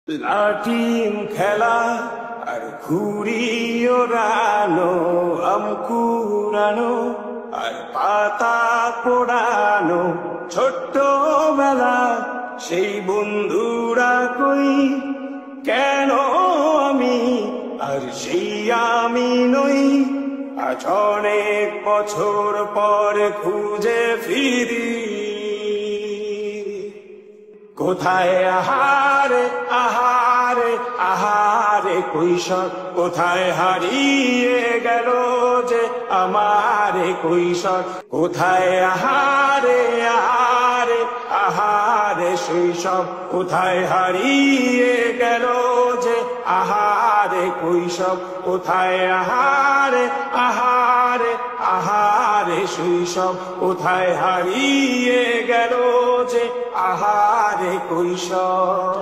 লাটিম খেলা আর ঘুড়ি ওড়ানো, আম কুড়ানো আর পাতা পোড়ানো, ছোট্টবেলা সেই বন্ধুরা কই, কেন আমি আর সেই আমি নই। আজ অনেক বছর পর খুঁজে ফিরি, কোথায় আহারে আহারে আহারে কৈশোর, কোথায় হারিয়ে গেল যে আমার কৈশোর। কোথায় আহারে আহারে আহারে শৈশব, কোথায় হারিয়ে গেল যে আহারে কৈশোর। কোথায় আহারে আহারে আহারে শৈশব, কোথায় হারিয়ে গেল যে আহারে কৈশোর।